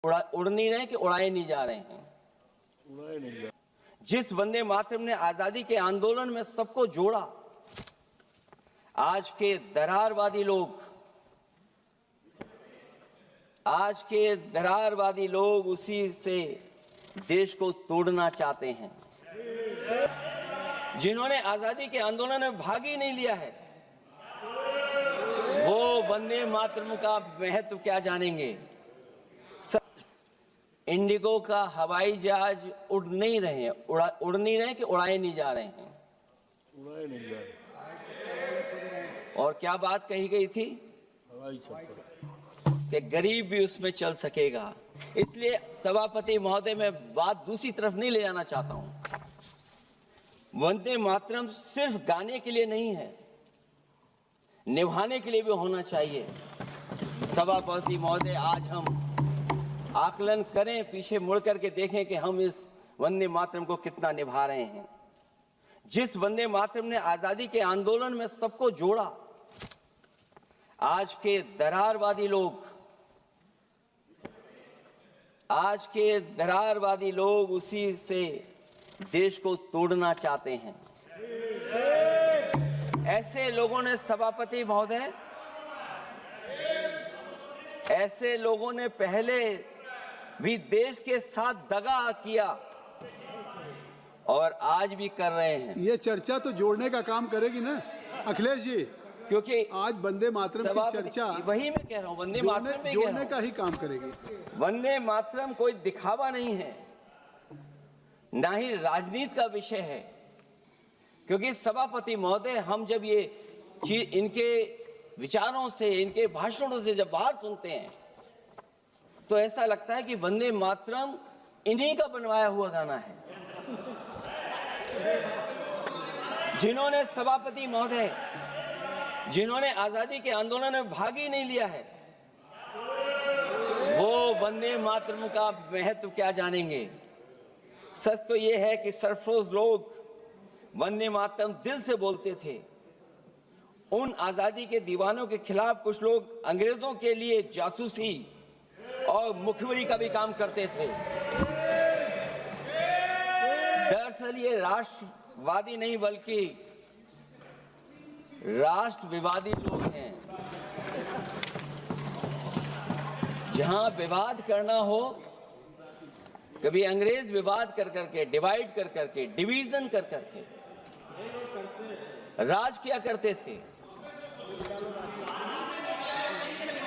उड़ नहीं रहे कि उड़ाए नहीं जा रहे हैं। उड़ाए नहीं जा। जिस वंदे मातरम ने आजादी के आंदोलन में सबको जोड़ा, आज के दरारवादी लोग उसी से देश को तोड़ना चाहते हैं। जिन्होंने आजादी के आंदोलन में भाग ही नहीं लिया है, वो वंदे मातरम का महत्व क्या जानेंगे। इंडिगो का हवाई जहाज उड़ नहीं रहे कि उड़ाए नहीं जा रहे हैं। उड़ाए नहीं जा रहे। और क्या बात कही गई थी हवाई छप्पर कि गरीब भी उसमें चल सकेगा। इसलिए सभापति महोदय, मैं बात दूसरी तरफ नहीं ले जाना चाहता हूं। वंदे मातरम सिर्फ गाने के लिए नहीं है, निभाने के लिए भी होना चाहिए। सभापति महोदय, आज हम आकलन करें, पीछे मुड़ करके देखें कि हम इस वंदे मातरम को कितना निभा रहे हैं। जिस वंदे मातरम ने आजादी के आंदोलन में सबको जोड़ा, आज के दरारवादी लोग उसी से देश को तोड़ना चाहते हैं। ऐसे लोगों ने, सभापति महोदय, ऐसे लोगों ने पहले भी देश के साथ दगा किया और आज भी कर रहे हैं। ये चर्चा तो जोड़ने का काम करेगी ना अखिलेश जी, क्योंकि आज वंदे मातरम की चर्चा, वही मैं कह रहा हूँ, वंदे मातरम में जोड़ने का ही काम करेगी। वंदे मातरम कोई दिखावा नहीं है, ना ही राजनीति का विषय है। क्योंकि सभापति महोदय, हम जब ये चीज इनके विचारों से, इनके भाषणों से जब बाहर सुनते हैं, तो ऐसा लगता है कि वंदे मातरम इन्हीं का बनवाया हुआ गाना है। जिन्होंने, सभापति महोदय, जिन्होंने आजादी के आंदोलन में भाग ही नहीं लिया है, वो वंदे मातरम का महत्व क्या जानेंगे। सच तो ये है कि सरफरोश लोग वंदे मातरम दिल से बोलते थे। उन आजादी के दीवानों के खिलाफ कुछ लोग अंग्रेजों के लिए जासूसी और मुखबिरी का भी काम करते थे। दरअसल ये राष्ट्रवादी नहीं बल्कि राष्ट्र विवादी लोग हैं। जहां विवाद करना हो, कभी अंग्रेज विवाद कर करके, डिवाइड कर करके, डिवीजन कर करके राज किया करते थे।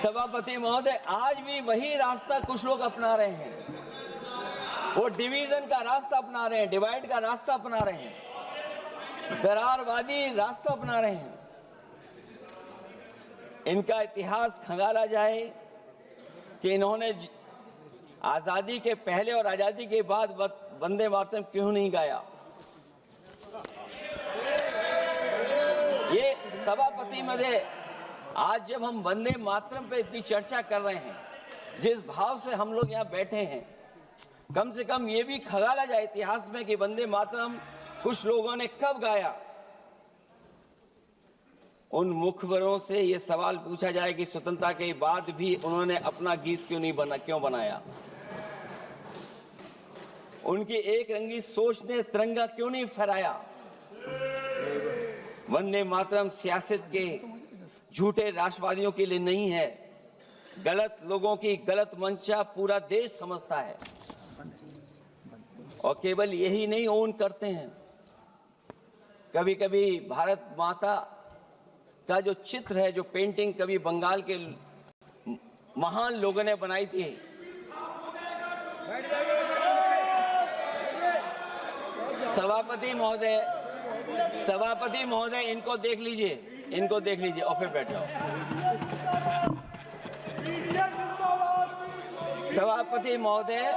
सभापति महोदय, आज भी वही रास्ता कुछ लोग अपना रहे हैं। वो डिवीजन का रास्ता अपना रहे हैं, डिवाइड का रास्ता अपना रहे हैं, दरारवादी रास्ता अपना रहे हैं। इनका इतिहास खंगाला जाए कि इन्होंने आजादी के पहले और आजादी के बाद वंदे मातरम क्यों नहीं गाया। ये सभापति महोदय, आज जब हम वंदे मातरम पे इतनी चर्चा कर रहे हैं, जिस भाव से हम लोग यहाँ बैठे हैं, कम से कम ये भी खंगाला जाए इतिहास में कि वंदे मातरम कुछ लोगों ने कब गाया। उन मुखबरों से ये सवाल पूछा जाए कि स्वतंत्रता के बाद भी उन्होंने अपना गीत क्यों बनाया। उनकी एक रंगी सोच ने तिरंगा क्यों नहीं फहराया। वंदे मातरम सियासत के झूठे राष्ट्रवादियों के लिए नहीं है, गलत लोगों की गलत मंशा पूरा देश समझता है। और केवल यही नहीं ओन करते हैं, कभी कभी भारत माता का जो चित्र है, जो पेंटिंग कभी बंगाल के महान लोगों ने बनाई थी, सभापति महोदय इनको देख लीजिए, और फिर बैठ जाओ। सभापति महोदय,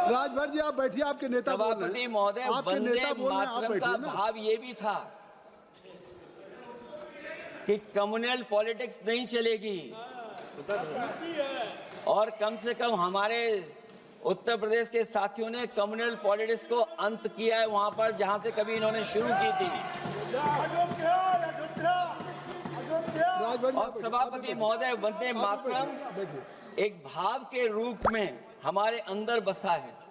राजभर जी आप बैठिए, आपके नेता बोल रहे हैं। सभापति महोदय, वंदे मातरम का भाव ये भी था कि कम्युनल पॉलिटिक्स नहीं चलेगी, और कम से कम हमारे उत्तर प्रदेश के साथियों ने कम्युनल पॉलिटिक्स को अंत किया है वहां पर जहां से कभी इन्होंने शुरू की थी। और सभापति महोदय, वंदे मातरम एक भाव के रूप में हमारे अंदर बसा है।